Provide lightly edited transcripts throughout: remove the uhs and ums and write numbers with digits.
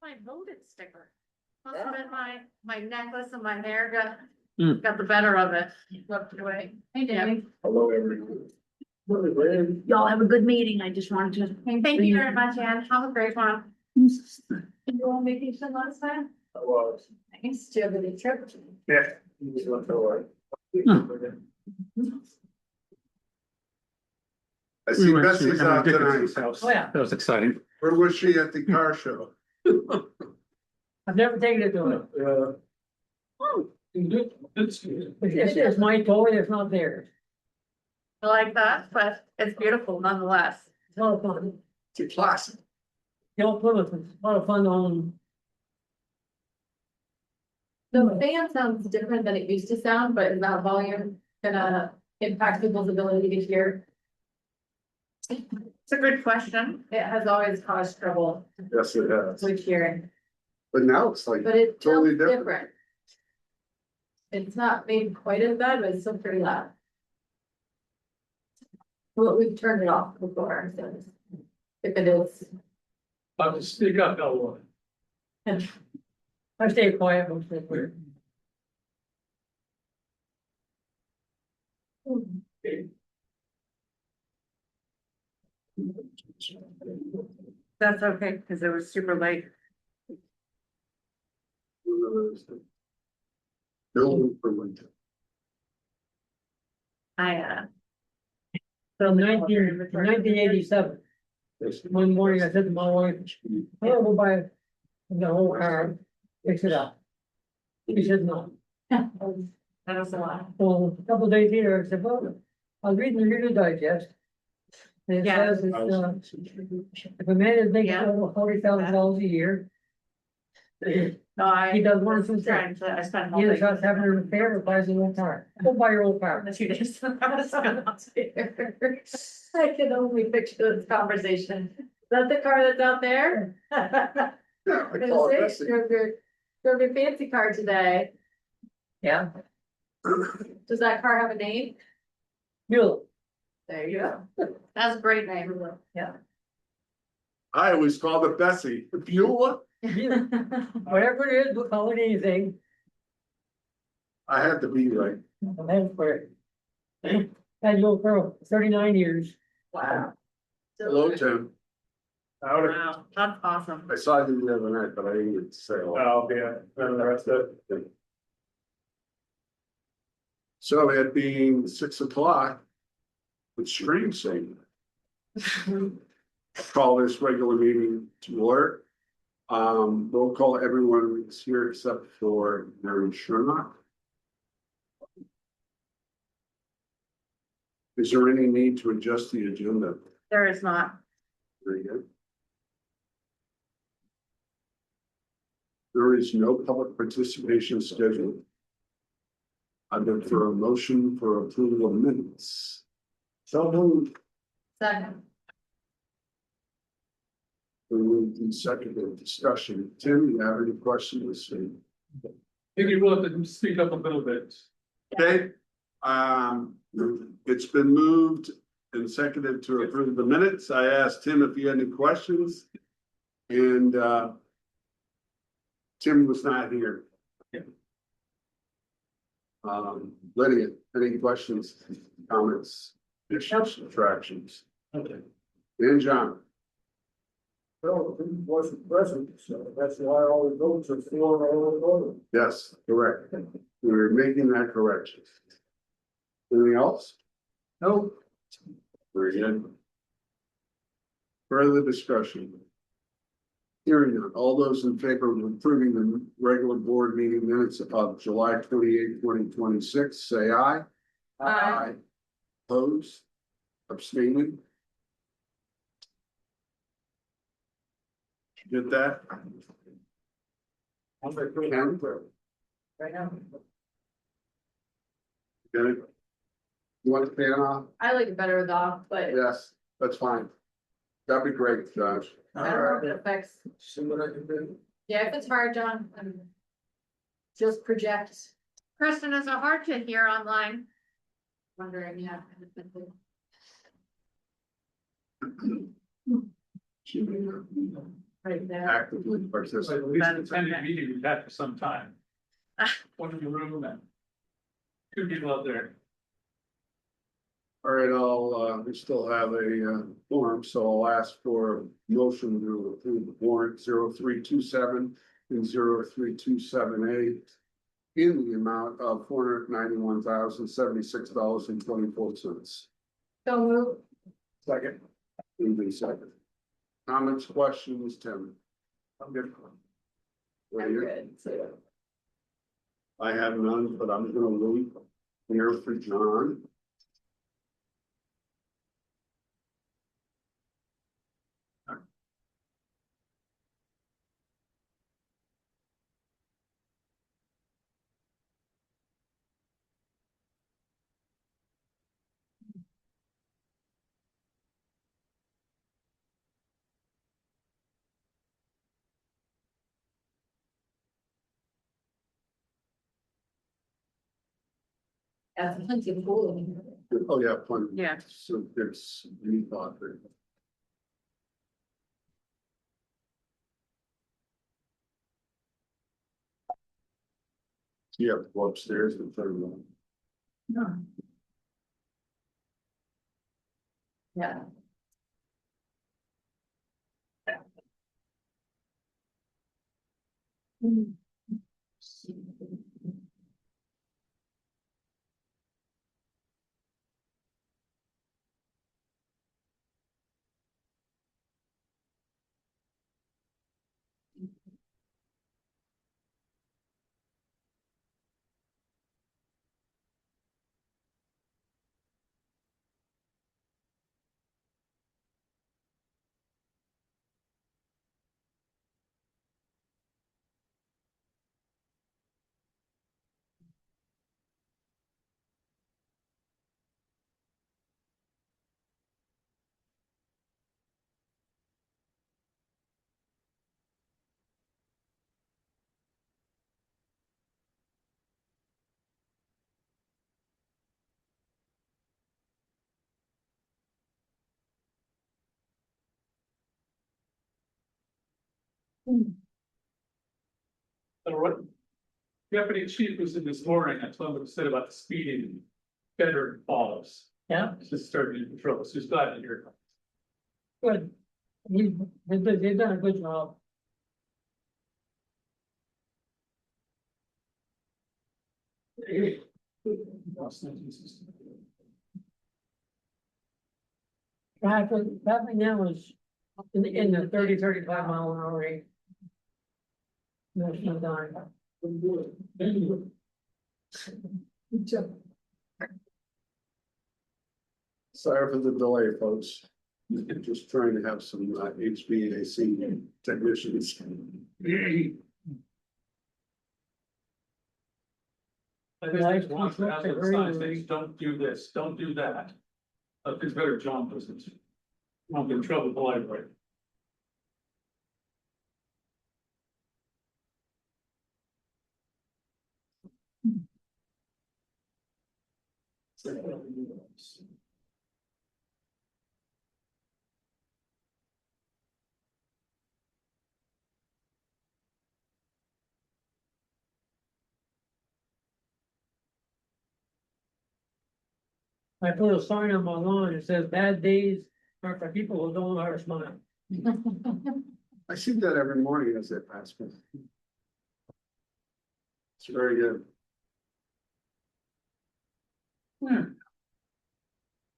my voted sticker. Must have been my necklace and my hair Mm. got the better of it, swept it away. Hey, Danny. Hello, everyone. Y'all have a good meeting. I just wanted to. Thank you very much, Ann. Have a great one. You go on vacation last time? I was. Thanks. Do you have any trip? Yeah. You just went to I see Bessie's out tonight. House. Oh, yeah. That was exciting. Where was she at the car show? I've never taken it to it. It's my toy, it's not theirs. I like that, but it's beautiful nonetheless. It's a lot of fun. It's a classic. Y'all Plymouth, it's a lot of fun on. The fan sounds different than it used to sound, but is that volume gonna impact people's ability to hear? It's a good question. It has always caused trouble Yes, it has. with hearing, But now it's like, but it Totally sounds different. different. It's not made quite as bad, but it's still pretty loud. Well, we've turned it off before, so if it is. I'll speak up, no one. I stay quiet most of the time. That's okay, because it was super late. building for winter. So 1987, one morning I said to my wife, "Oh, we'll buy the whole car, fix it up." She said, "No." That was a lot. Well, a couple of days later, I said, "Well, I was reading the Reader's Digest. And it Yeah. says, if a man is making Yeah. over $40,000 a year, he No, I. does one or two Trying things. to, I spent. all Either day- starts having an affair or buys a new car. Go buy your old car." The 2 days. I was gonna say. I can only picture this conversation. Is that the car that's out there? Yeah, I call it Bessie. Drove your fancy car today. Yeah, Does that car have a name? Mule. There you go. That's a great name. I always called it Bessie. Beulah? Whatever it is, we'll call it anything. I had to be right. I'm headed for it. Had you for 39 years. Wow. Hello, Tim. Wow, that's awesome. I saw you the other night, but I didn't get to say hello. Oh, yeah, and the rest of it. So it being 6 o'clock, it's strange saying that. Call this regular meeting to order. Roll call, everyone is here except for Mary Sherlock. Is there any need to adjust the agenda? There is not. Very good. There is no public participation scheduled. I look for a motion for approval of minutes. So moved. Second. We move to second discussion. Tim, you have any questions? Maybe you will have to speak up a little bit. Okay, it's been moved and seconded to approve the minutes. I asked Tim if he had any questions. And Tim was not here. Lydia, any questions, comments, additions, subtractions? Okay. And John? Well, he wasn't present, so that's why all the votes are for all voted. Yes, correct. We're making that correction. Anything else? No. Very good. Further discussion. Hearing none. All those in favor of approving the regular board meeting minutes of July 28, 2026, say aye. Aye. Opposed? Abstaining? Did that? Ken? Right now. Good. You want the fan off? I like it better with off, but Yes, that's fine. That'd be great, Josh. I don't know if it affects. See what I can do. Yeah, if it's hard, John, just project, Kristen, is it hard to hear online? wondering, yeah. right there. actively So participate. at least attending a meeting we've had for some time. One in the room and two people out there. All right, we still have a form, so I'll ask for a motion to approve the warrant 0327 and 0327A in the amount of $491,076.24. So move. Second. Moving second. Comments, questions, Tim? I'm good. What are I'm you- good, so. I have none, but I'm gonna wait here for John. That's plenty of pool in here. Oh, yeah, plenty. Yeah. So it's me thought that. Yeah, go upstairs and turn on. Yeah. So what Deputy Chief was in this morning, I told him what he said about the speeding. Better follows. Yeah, Just started in control, so he's glad to hear. good. They've done a good job. Traffic now is in the 30-35 mile an hour rate. No, it's not dying. Sorry for the delay, folks. Just trying to have some HVAC technicians. I think there's one that has the sign says, don't do this, don't do that. It's better John does it. Won't get in trouble with the library. I put a sign on my lawn that says bad days are for people who don't know how to smile. I see that every morning as they pass me. It's very good.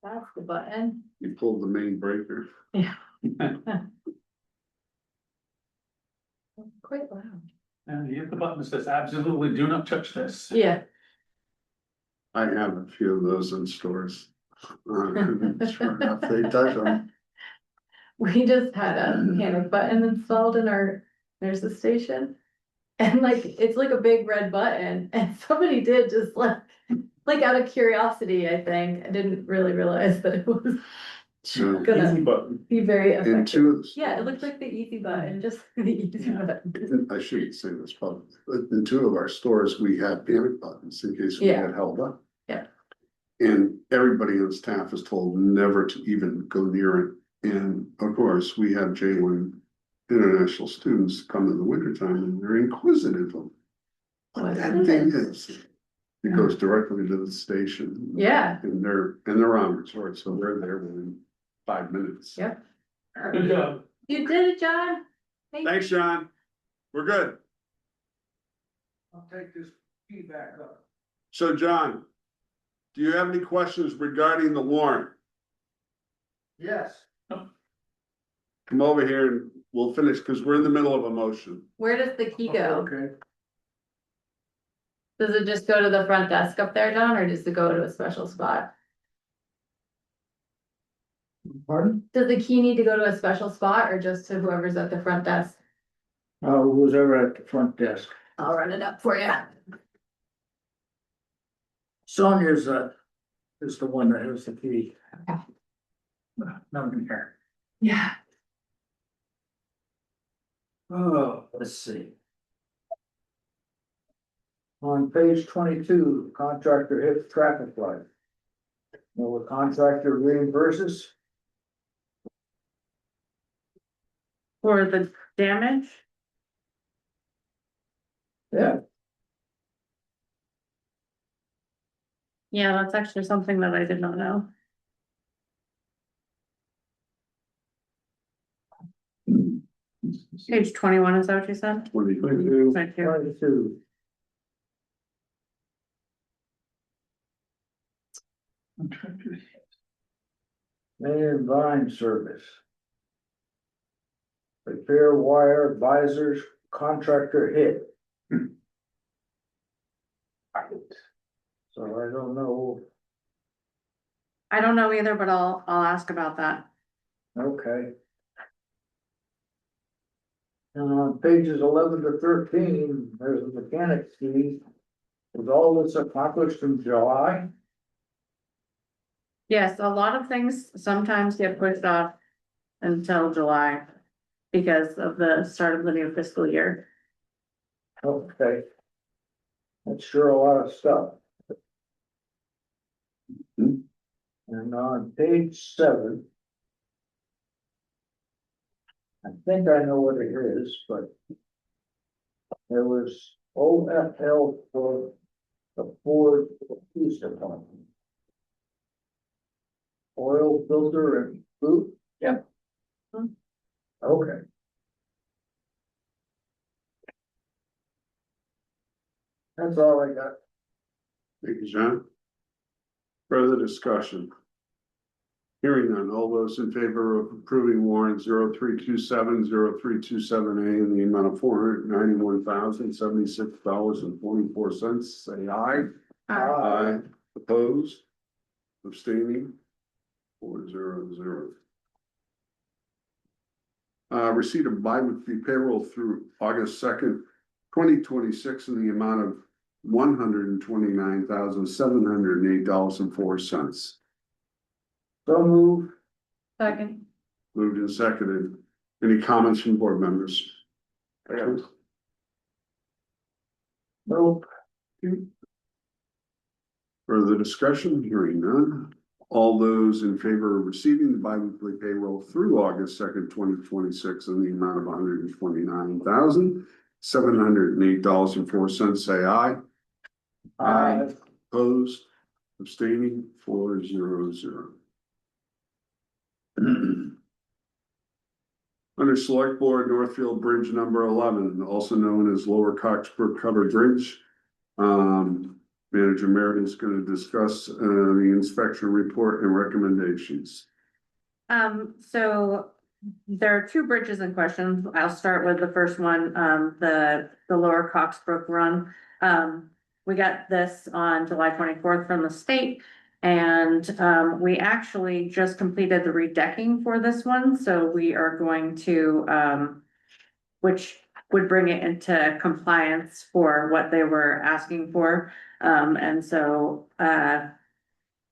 That's the button. You pulled the main breaker. Quite loud. And you hit the button that says, absolutely do not touch this. Yeah. I have a few of those in stores. Sure enough, they touch them. We just had a panic button installed in our nurse's station. And like, it's like a big red button and somebody did just like out of curiosity, I think. I didn't really realize that it was No, gonna easy button. be very And effective. two of the. Yeah, it looked like the easy button, just the easy button. I shouldn't say this publicly, but in two of our stores, we had panic buttons in case we Yeah. get held up. Yeah. And everybody on staff is told never to even go near it. And of course, we have Jalen international students come in the wintertime and they're inquisitive of what that thing is. It goes directly to the station. Yeah. And they're on resort, so they're there within 5 minutes. Yep. Good job. You did it, John. Thank you. Thanks, John. We're good. I'll take this key back up. So, John, do you have any questions regarding the warrant? Yes. Come over here and we'll finish, because we're in the middle of a motion. Where does the key go? Okay. Does it just go to the front desk up there, John, or does it go to a special spot? Pardon? Does the key need to go to a special spot or just to whoever's at the front desk? Who's ever at the front desk. I'll run it up for you. Sonia's, is the one that has the key. Okay. Not in here. Yeah. Oh, let's see. On page 22, contractor hits traffic light. Will the contractor reimburses? For the damage? Yeah. Yeah, that's actually something that I did not know. Page 21, is that what you said? What do you think? Thank you. 22. Main line service. Repair wire advisors, contractor hit. So I don't know, I don't know either, but I'll ask about that. okay. And on pages 11 to 13, there's a mechanic's fee. Was all this accomplished in July? Yes, a lot of things sometimes get pushed off until July because of the start of the new fiscal year. Okay. That's sure a lot of stuff. Mhm. And on page 7. I think I know what it is, but. There was OFL for the Ford Police Department. Oil filter and boot? Yep. Okay. That's all I got. Thank you, John. Further discussion? Hearing none, all those in favor of approving warrant 0327-0327A in the amount of $491,076.44, say aye. Aye. Opposed? Abstaining? 400. Receipt of bi-weekly payroll through August 2nd, 2026 in the amount of $129,708.04. So move. Second. Moved and seconded. Any comments from board members? Nope. Further discussion? Hearing none. All those in favor of receiving the bi-weekly payroll through August 2nd, 2026 in the amount of $129,708.04, say aye. Aye. Opposed? Abstaining? 400. Under Select Board, Northfield Bridge number 11, also known as Lower Coxbrook Covered Bridge. Manager Merritt is going to discuss the inspection report and recommendations. So there are two bridges in question. I'll start with the first one, the Lower Coxbrook Run. We got this on July 24th from the state. And we actually just completed the redecking for this one, so we are going to, which would bring it into compliance for what they were asking for. And so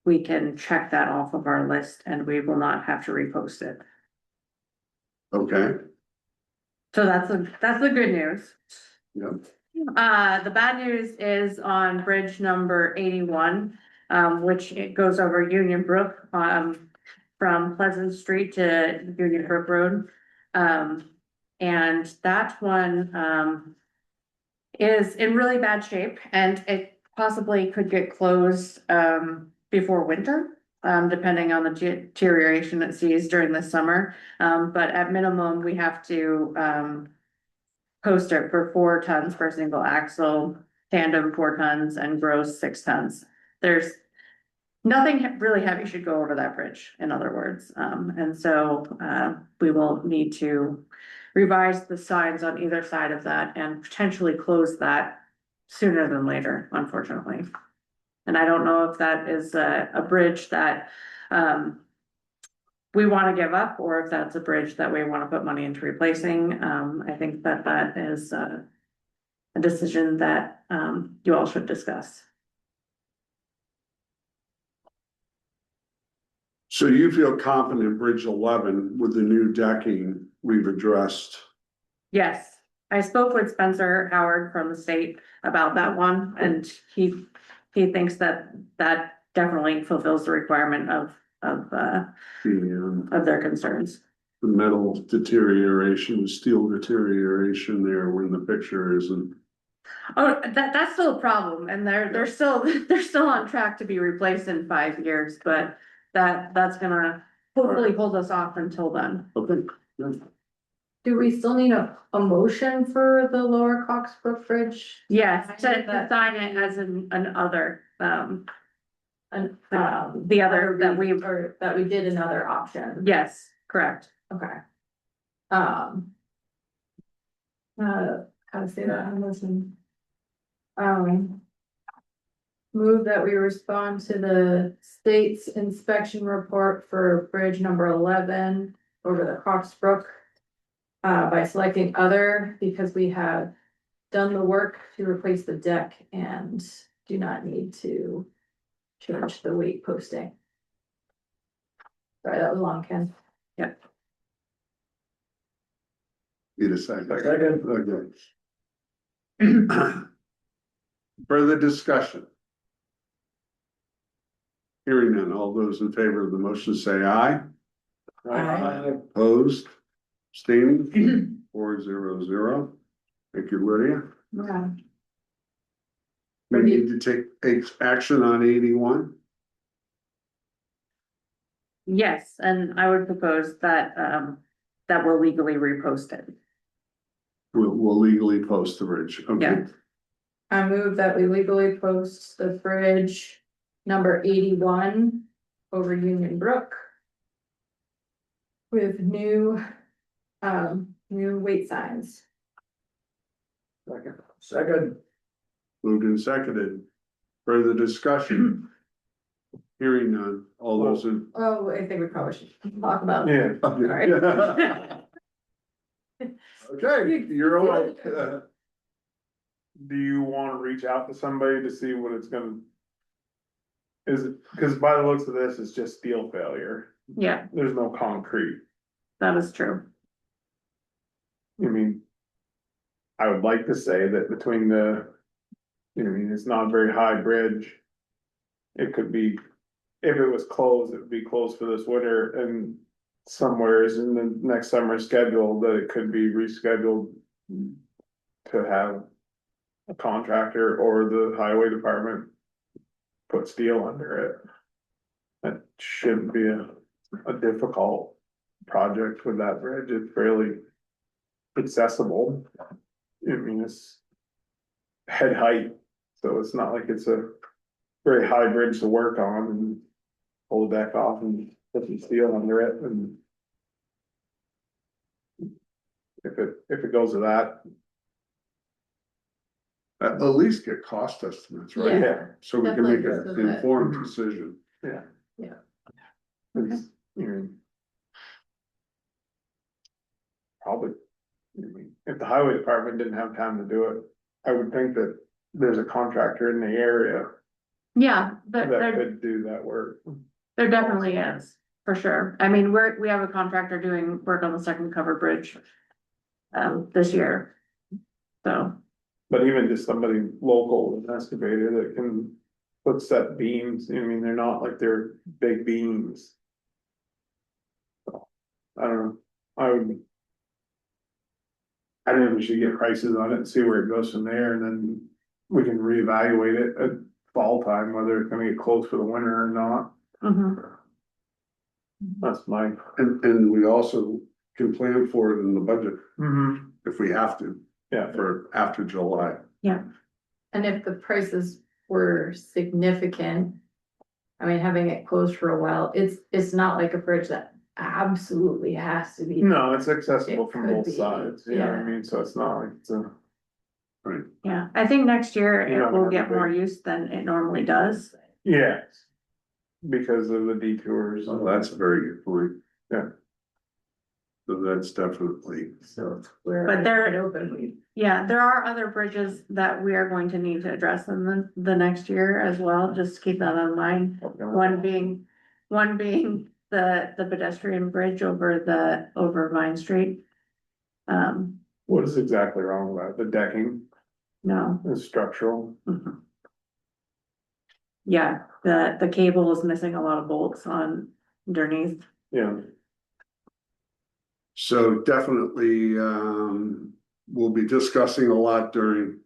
we can check that off of our list and we will not have to repost it. Okay. So that's the good news. Yep. The bad news is on bridge number 81. Which it goes over Union Brook, from Pleasant Street to Union Brook Road. And that one, is in really bad shape and it possibly could get closed, before winter. Depending on the deterioration it sees during the summer, but at minimum, we have to, post it for 4 tons per single axle, tandem 4 tons, and gross 6 tons. There's nothing really heavy should go over that bridge, in other words. And so, we will need to revise the signs on either side of that and potentially close that sooner than later, unfortunately. And I don't know if that is a bridge that, we want to give up, or if that's a bridge that we want to put money into replacing. I think that that is a decision that, you all should discuss. So you feel confident Bridge 11 with the new decking we've addressed? Yes, I spoke with Spencer Howard from the state about that one, and he thinks that that definitely fulfills the requirement of their concerns. The metal deterioration, steel deterioration there when the picture isn't. Oh, that's still a problem, and they're still on track to be replaced in 5 years, but that's gonna hopefully hold us off until then. Okay. Good. Do we still need a motion for the Lower Coxbrook Bridge? Yes, to sign it as an other, And, the other that we, or that we did another option? yes, correct. Okay. How to say that, I'm listening. Move that we respond to the state's inspection report for bridge number 11 over the Coxbrook. By selecting other, because we have done the work to replace the deck and do not need to change the weight posting. Sorry, that was long, Ken. Need a second. Second. Okay. Further discussion? Hearing none, all those in favor of the motion say aye. Aye. Opposed, abstaining, 4-0-0. Thank you, Lydia. Yeah. We need to take action on 81. Yes, and I would propose that, that we'll legally repost it. We'll legally post the bridge. Okay. Yeah. I move that we legally post the bridge number 81 over Union Brook. With new weight signs. Second. Moved and seconded. Further discussion? Hearing none, all those in. Oh, I think we probably should talk about. Yeah. Sorry. Okay, you're on. Do you wanna reach out to somebody to see what it's gonna? Is it, cause by the looks of this, it's just steel failure, Yeah, there's no concrete, that is true. I mean. I would like to say that between the, I mean, it's not a very high bridge. It could be, if it was closed, it would be closed for this winter and somewheres in the next summer schedule that it could be rescheduled. To have a contractor or the highway department put steel under it. That shouldn't be a difficult project with that bridge, it's fairly accessible. I mean, it's head height, so it's not like it's a very high bridge to work on and pull the deck off and put some steel under it and if it goes to that, At least get cost estimates, right? Yeah. So we can make Definitely. an informed decision. yeah. Yeah. It's, you know, probably, I mean, if the highway department didn't have time to do it, I would think that there's a contractor in the area Yeah, that there could do that work. definitely is, for sure. I mean, we have a contractor doing work on the second cover bridge. This year. So, But even just somebody local, an excavator that can put set beams, I mean, they're not like they're big beams. So, I don't know, I would. I think we should get prices on it and see where it goes from there, and then we can reevaluate it at fall time, whether it's gonna get closed for the winter or not. Mhm. That's my. And we also can plan for it in the budget Mm-hmm. if we have to, Yeah, for after July. And if the prices were significant. I mean, having it closed for a while, it's not like a bridge that absolutely has to be. no, it's accessible It from could both be, sides, you know what I yeah. mean, so it's not like it's a. Yeah, I think next year You're not it will gonna have get a more big- use than it normally does. Yes. Because of the detours. So that's a very good point. Yeah. So that's definitely, So we're. But there- Open, Yeah, there are other bridges that we are going to need to address in the next year as well, just keep that in mind. One being the pedestrian bridge over Vine Street. What is exactly wrong with that? The decking No. is structural. Mhm. Yeah, the cable is missing a lot of bolts on underneath. Yeah, so definitely, we'll be discussing a lot during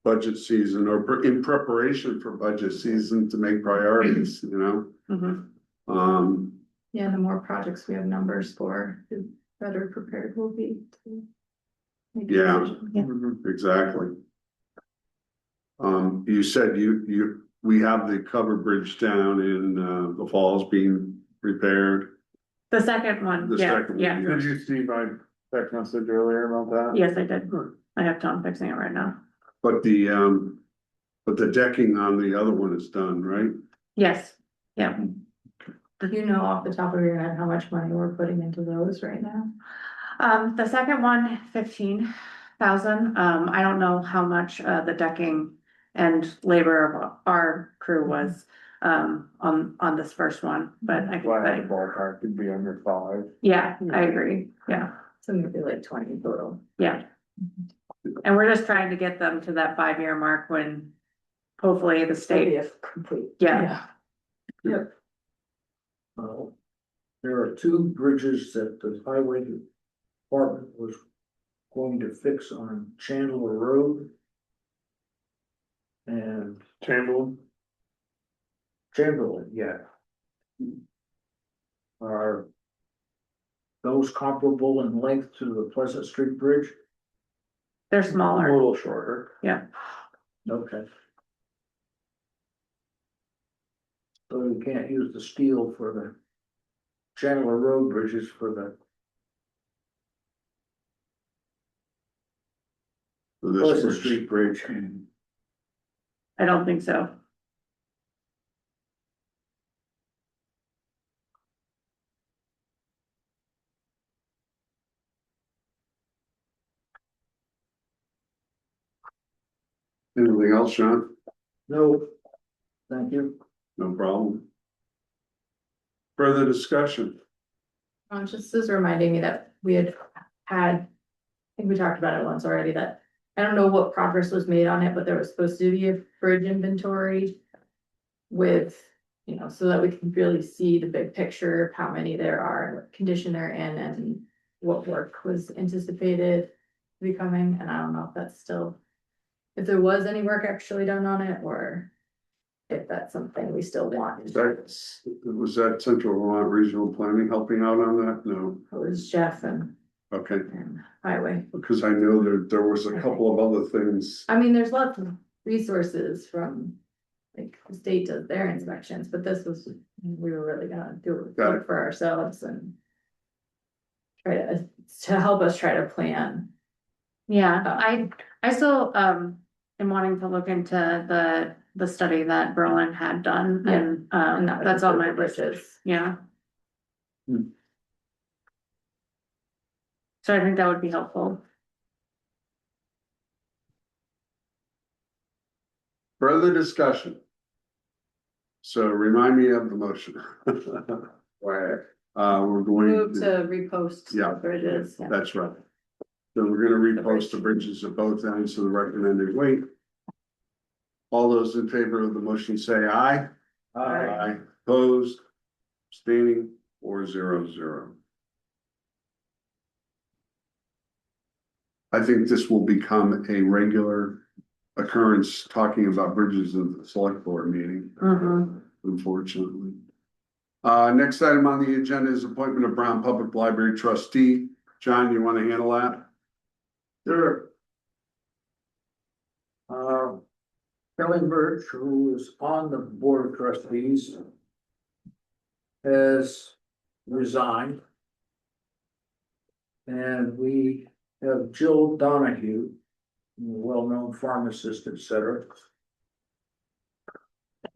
budget season or in preparation for budget season to make priorities, you know? Mhm. Yeah, the more projects we have numbers for, the better prepared we'll be to. make Yeah. decisions. Yeah. Mhm. Exactly. You said we have the cover bridge down in, the falls being repaired. The second one, The yeah, second one, yeah, did you see my text message earlier about that? yes, I did. I have Tom fixing it right now. But the decking on the other one is done, right? Yes, yeah. Do you know off the top of your head how much money we're putting into those right now? The second one, 15,000. I don't know how much, the decking and labor of our crew was, on this first one, but I Well, I had a can, ballpark, it'd be under 5. yeah, I agree, yeah, So maybe like 20 total. yeah. And we're just trying to get them to that 5-year mark when hopefully the state, If complete. yeah, Yep. There are two bridges that the highway department was going to fix on Chandler Road. And Chamberlain, Chamberlain, yeah. Are those comparable in length to the Pleasant Street Bridge? they're a smaller, little shorter. yeah. Okay. So you can't use the steel for the Chandler Road bridges for the For this Pleasant bridge. Street Bridge. I don't think so. Anything else, Sean? No, thank you. No problem. Further discussion? Just is reminding me that we had, I think we talked about it once already, that I don't know what progress was made on it, but there was supposed to be a bridge inventory. With, so that we can really see the big picture of how many there are, what condition they're in, and what work was anticipated to be coming, and I don't know if that's still. If there was any work actually done on it, or if that's something we still want. Was that Central Vermont Regional Planning helping out on that? No, It was Jeff and okay, Highway. because I know there was a couple of other things. I mean, there's lots of resources from, like, the state does their inspections, but this was, we were really gonna do Got it for ourselves and. Try to help us try to plan. Yeah, I still, am wanting to look into the study that Berlin had done Yeah, and, and that was that's on my the list, bridges. yeah. Hmm. So I think that would be helpful. Further discussion. So remind me of the motion. Right. We're going Move to, to repost Yeah. the bridges. Yeah. that's right. So we're gonna repost the bridges at both ends of the recommended weight. All those in favor of the motion say aye. Aye. Opposed, abstaining, 4-0-0. I think this will become a regular occurrence, talking about bridges in the select board meeting, unfortunately. Next item on the agenda is appointment of Brown Public Library trustee. John, you want to handle that? Sure. Kelly Birch, who is on the board of trustees, has resigned. And we have Jill Donahue, a well-known pharmacist, et cetera,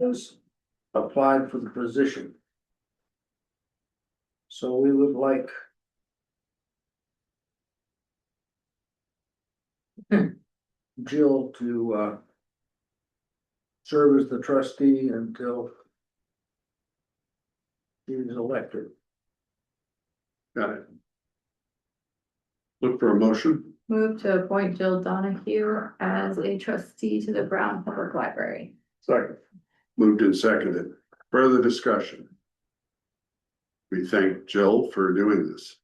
has applied for the position. So we would like Jill to serve as the trustee until she is elected. Got it. Look for a motion. Move to appoint Jill Donahue as a trustee to the Brown Public Library. Second. Moved and seconded. Further discussion. We thank Jill for doing this.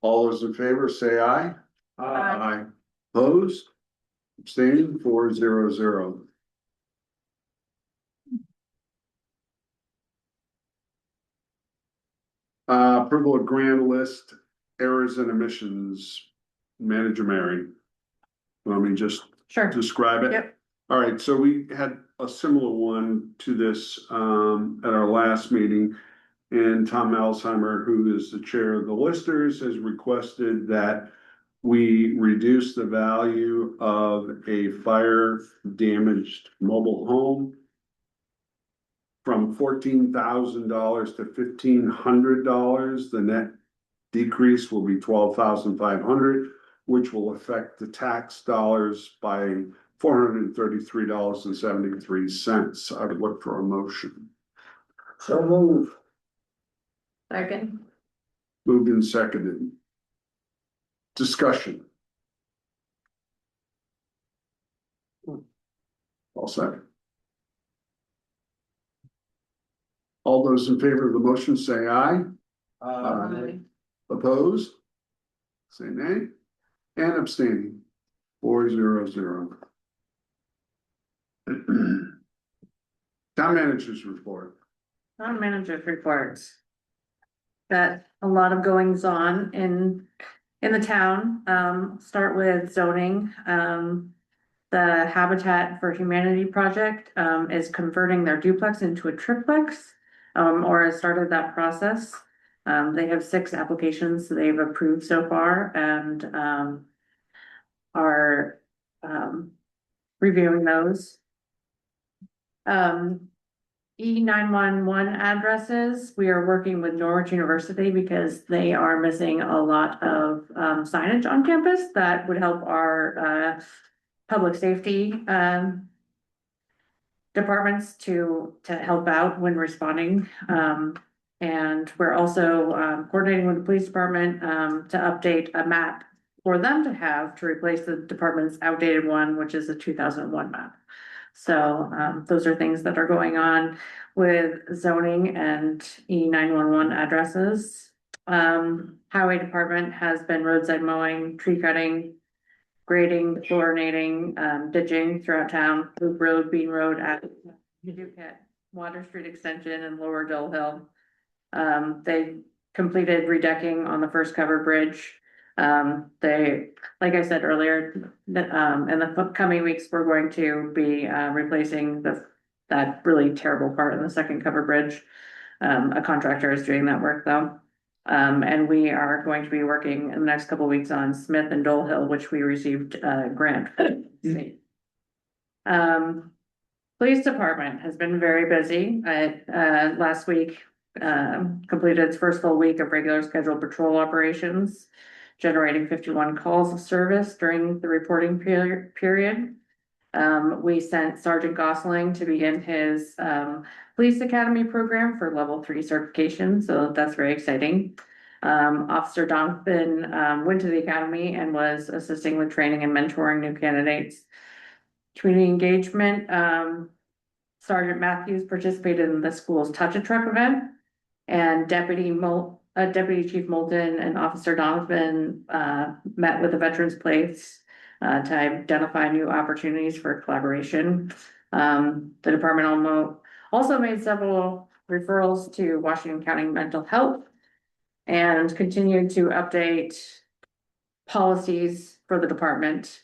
All those in favor say aye. Aye. Opposed? Abstaining 4-0-0. Approval of grand list, errors and omissions, Manager Mary. Let me just Sure. describe it. Yep. All right, so we had a similar one to this at our last meeting. And Tom Alzheimer, who is the chair of the listers, has requested that we reduce the value of a fire damaged mobile home from $14,000 to $1,500. The net decrease will be $12,500, which will affect the tax dollars by $433.73. I would look for a motion. So move. Second. Moved and seconded. Discussion. All set. All those in favor of the motion say aye. Opposed? Say nay. And abstaining. 4-0-0. Town managers report. Town managers reports. Got a lot of goings on in the town. Start with zoning. The Habitat for Humanity project is converting their duplex into a triplex, or has started that process. They have 6 applications they've approved so far and are reviewing those. E911 addresses, we are working with Norwich University because they are missing a lot of signage on campus that would help our public safety departments to help out when responding. And we're also coordinating with the police department to update a map for them to have to replace the department's outdated one, which is a 2001 map. So those are things that are going on with zoning and E911 addresses. Highway department has been roadside mowing, tree cutting, grading, chlorinating, ditching throughout town, Loop Road, Bean Road, Water Street Extension and Lower Dill Hill. They completed redecking on the first cover bridge. They, like I said earlier, in the coming weeks, we're going to be replacing that really terrible part in the second cover bridge. A contractor is doing that work though. And we are going to be working in the next couple of weeks on Smith and Dole Hill, which we received a grant. Police department has been very busy. Last week completed its first full week of regular scheduled patrol operations, generating 51 calls of service during the reporting period. We sent Sergeant Gosling to begin his police academy program for level 3 certification, so that's very exciting. Officer Donovan went to the academy and was assisting with training and mentoring new candidates. Community engagement, Sergeant Matthews participated in the school's Touch a Truck event, and Deputy Deputy Chief Moulton and Officer Donovan, met with the Veterans Place, to identify new opportunities for collaboration. The department also made several referrals to Washington County Mental Health and continued to update policies for the department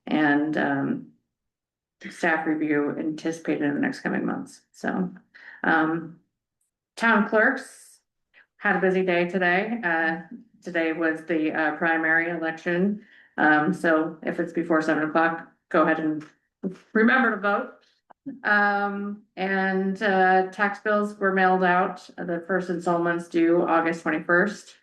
and, staff review anticipated in the next coming months. So, town clerks had a busy day today. Today was the primary election. So if it's before 7 o'clock, go ahead and remember to vote. And tax bills were mailed out. The first installments due August 21st.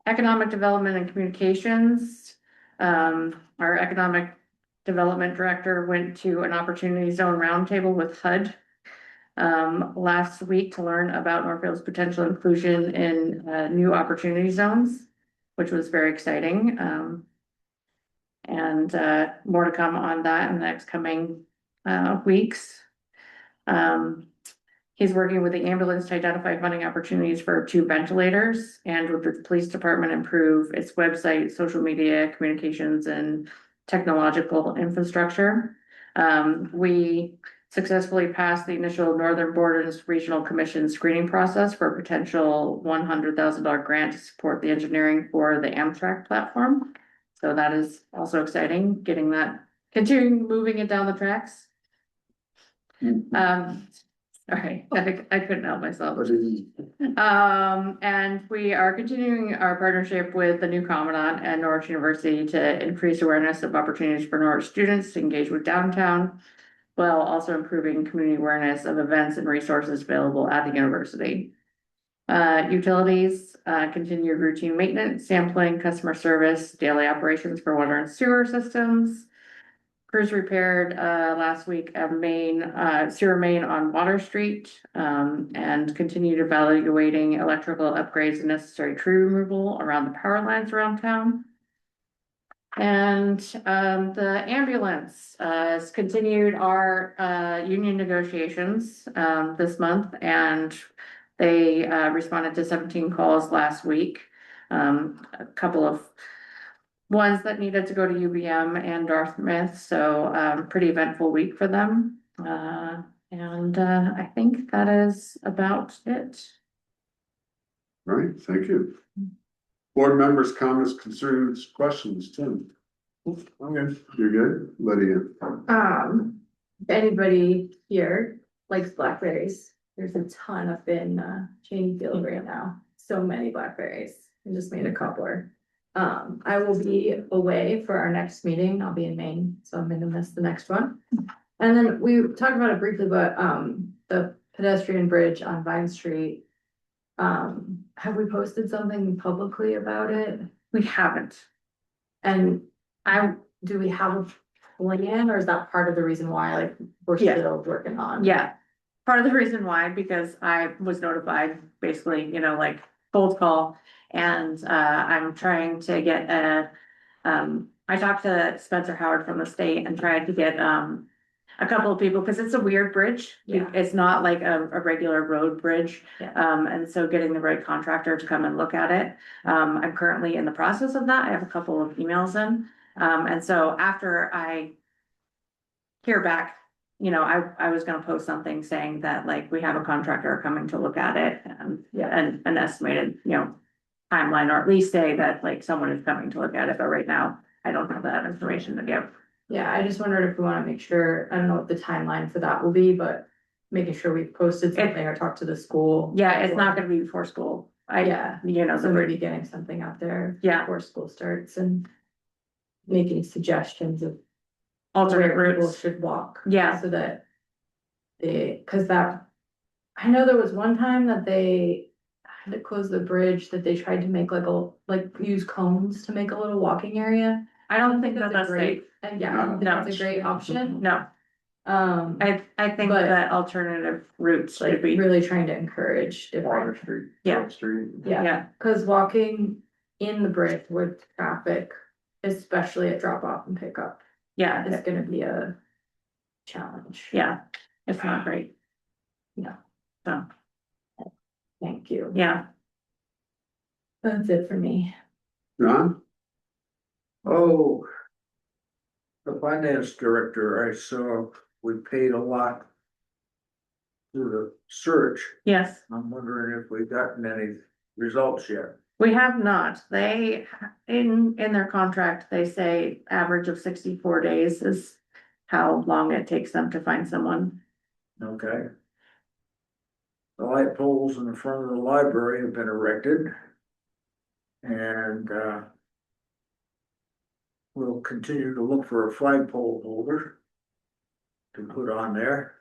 Economic development and communications. Our economic development director went to an opportunity zone roundtable with HUD last week to learn about Northfield's potential inclusion in new opportunity zones, which was very exciting. And more to come on that in the next coming weeks. He's working with the ambulance to identify funding opportunities for 2 ventilators and with the police department improve its website, social media, communications, and technological infrastructure. We successfully passed the initial Northern Borders Regional Commission screening process for a potential $100,000 grant to support the engineering for the Amtrak platform. So that is also exciting, getting that, continuing moving it down the tracks. Sorry, I couldn't help myself. And we are continuing our partnership with the new Commandant and Norwich University to increase awareness of opportunities for Norwich students to engage with downtown, while also improving community awareness of events and resources available at the university. Utilities, continued routine maintenance, sampling, customer service, daily operations for water and sewer systems. Crews repaired last week a sewer main on Water Street, and continued evaluating electrical upgrades and necessary tree removal around the power lines around town. And the ambulance has continued our union negotiations this month, and they responded to 17 calls last week. A couple of ones that needed to go to UBM and Dartmouth, so pretty eventful week for them. And I think that is about it. All right, thank you. Board members, comments, concerns, questions, Tim? I'm good. You're good? Lydia? If anybody here likes blackberries, there's a ton up in Cheney Field right now. So many blackberries. I just made a cobbler. I will be away for our next meeting. I'll be in Maine, so I'm gonna miss the next one. And then we talked about it briefly, but the pedestrian bridge on Vine Street. Have we posted something publicly about it? We haven't. And do we have a plan, or is that part of the reason why, like, we're Yeah. still working on? Yeah, part of the reason why, because I was notified, basically, like cold call. And I'm trying to get I talked to Spencer Howard from the state and tried to get a couple of people, because it's a weird bridge. Yeah. It's not like a regular road bridge. Yeah. And so getting the right contractor to come and look at it. I'm currently in the process of that. I have a couple of emails in. And so after I hear back, I was gonna post something saying that, like, we have a contractor coming to look at it and an estimated, timeline, or at least say that, like, someone is coming to look at it, but right now I don't have that information to give. Yeah, I just wondered if we wanna make sure, I don't know what the timeline for that will be, but making sure we've posted something or talked to the school. Yeah, it's not gonna be before school. Yeah. The So bridge, maybe getting something out there. Yeah. Before school starts and making suggestions of alternate where people routes. should walk. Yeah. So that I know there was one time that they had to close the bridge, that they tried to make use cones to make a little walking area. I don't think that that's great, safe. and yeah, I don't think No. that's a great option. No, I think But- that alternative routes should Like be, really trying to encourage Water different, Street. Yeah. Water Street. yeah, cause walking in the bridge with traffic, especially at drop off and pickup, yeah, is gonna be a challenge. yeah, it's not great. Yeah. So. thank you. Yeah, That's it for me. John? Oh. The finance director, I saw we paid a lot. To the search, yes. I'm wondering if we've gotten any results yet. We have not. They, in their contract, they say average of 64 days is how long it takes them to find someone. Okay. The light poles in the front of the library have been erected. And, we'll continue to look for a flagpole holder to put on there.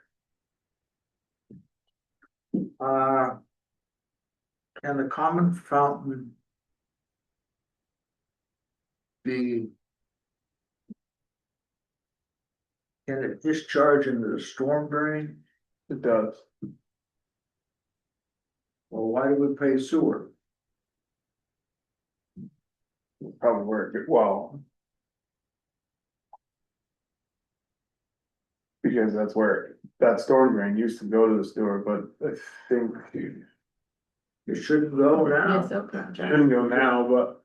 Can the common fountain be, can it discharge into the storm drain? It does. Well, why do we pay sewer? Probably work it well. Because that's where, that storm drain used to go to the sewer, but I think It shouldn't go now. Yes, okay. shouldn't go now, but.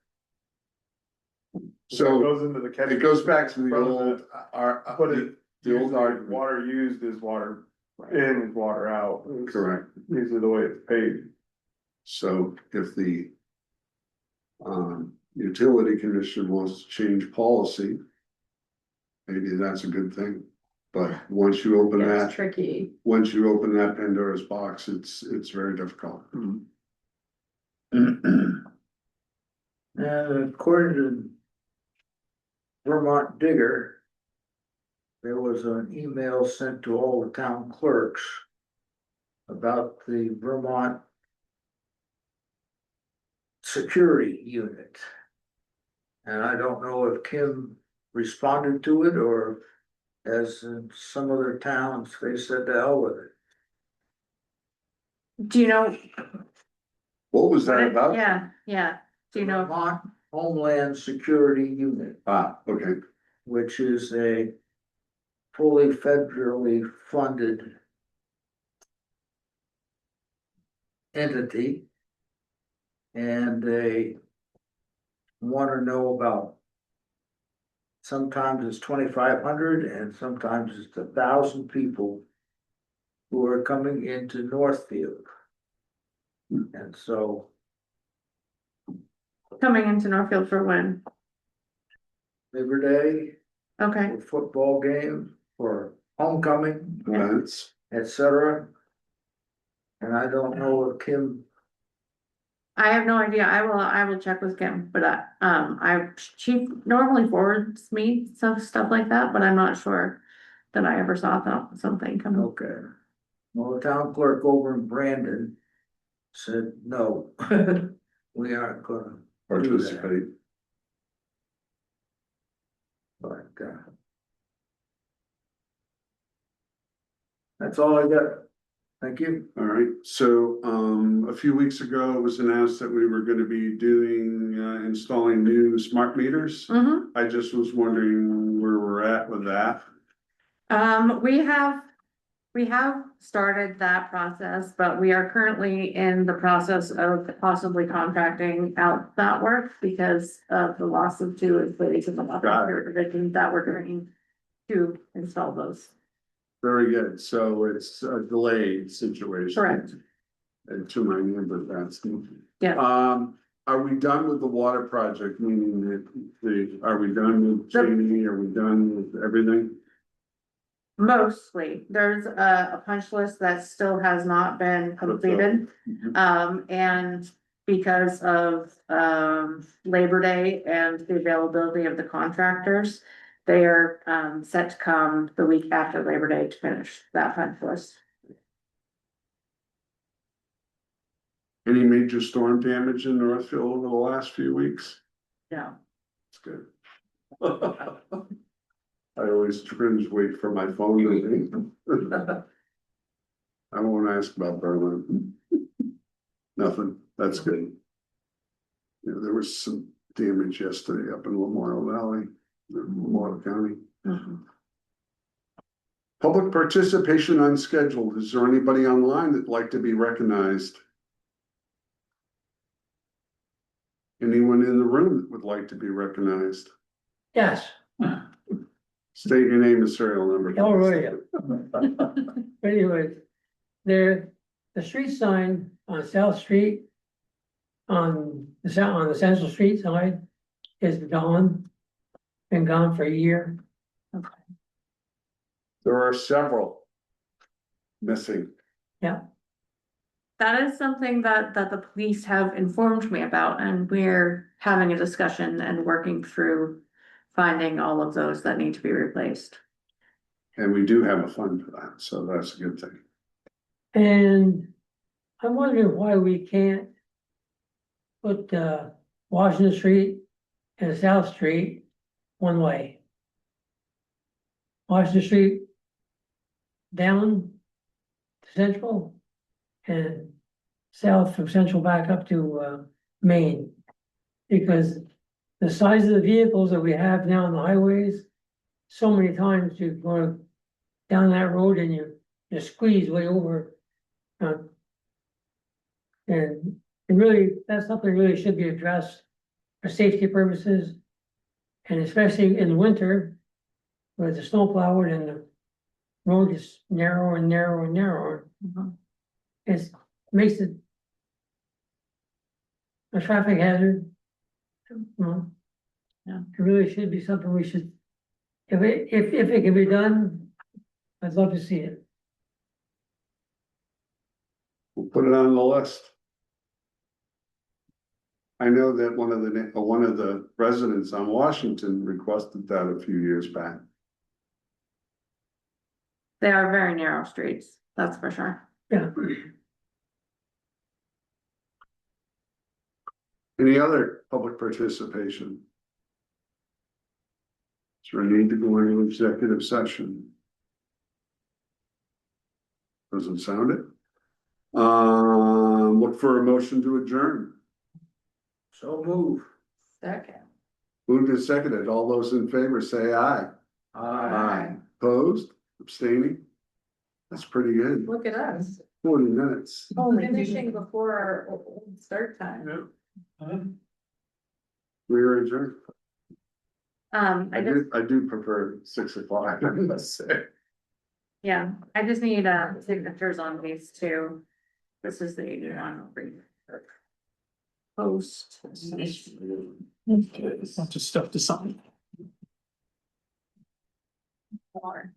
It So goes into the catch. it goes back to the Front of old, it. our, But it, the old usually argument. water used is water in, is water out. It's Correct. Usually the way it's paid. So if the utility commission wants to change policy, maybe that's a good thing. But once you open That's that, tricky. once you open that Pandora's box, it's very difficult. And according to Vermont Digger, there was an email sent to all the town clerks about the Vermont security unit. And I don't know if Kim responded to it, or as in some other towns, they said to hell with it. Do you know? What was that about? Yeah, yeah. Do you know? Vermont Homeland Security Unit, Ah, okay, which is a fully federally funded entity. And they want to know about, sometimes it's 2,500 and sometimes it's 1,000 people who are coming into Northfield. And so Coming into Northfield for when? Labor Day, Okay, for football game, for homecoming, events. etc. And I don't know if Kim, I have no idea. I will check with Kim for that. She normally forwards me some stuff like that, but I'm not sure that I ever saw something come. okay. Well, the town clerk over in Brandon said, no, we aren't gonna do that. Participate. But, that's all I got. Thank you. All right, so a few weeks ago, it was announced that we were gonna be doing installing new smart meters. Mm-hmm. I just was wondering where we're at with that. We have started that process, but we are currently in the process of possibly contracting out that work because of the loss of two employees in the division that we're doing to install those. Very good, so it's a delayed situation. Correct. And to my neighbor, that's. Yeah. Are we done with the water project, meaning that are we done with Jamie, are we done with everything? Mostly, there's a punch list that still has not been completed. And because of Labor Day and the availability of the contractors, they are set to come the week after Labor Day to finish that punch list. Any major storm damage in Northfield over the last few weeks? No. That's good. I always cringe, wait for my phone to ring. I won't ask about Berlin. Nothing, that's good. Yeah, there was some damage yesterday up in Memorial Valley, Memorial County. Public participation unscheduled. Is there anybody online that'd like to be recognized? Anyone in the room that would like to be recognized? Yes, State your name and serial number. oh, really? But anyways, the street sign on South Street. On the Central Street side is gone. Been gone for a year. There are several missing. That is something that the police have informed me about, and we're having a discussion and working through finding all of those that need to be replaced. And we do have a fund for that, so that's a good thing. And I'm wondering why we can't put Washington Street and South Street one way. Washington Street down to Central and south from Central back up to Maine. Because the size of the vehicles that we have now on the highways, so many times you go down that road and you squeeze way over. And really, that's something really should be addressed for safety purposes. And especially in the winter, with the snow plowed and the road is narrower and narrower and narrower. It makes it a traffic hazard. Yeah. It really should be something we should, if it can be done, I'd love to see it. We'll put it on the list. I know that one of the residents on Washington requested that a few years back. They are very narrow streets, that's for sure. Yeah. Any other public participation? Is there a need to go into executive session? Doesn't sound it. Look for a motion to adjourn. So move. Second. Moved and seconded. All those in favor say aye. Aye. Opposed, abstaining? That's pretty good. Look at us, 40 minutes. finishing before our start time. We're adjourned. I just, I do prefer 6 o'clock, I must say. yeah, I just need signatures on these two. This is the 81 post. Okay, bunch of stuff to sign. Water.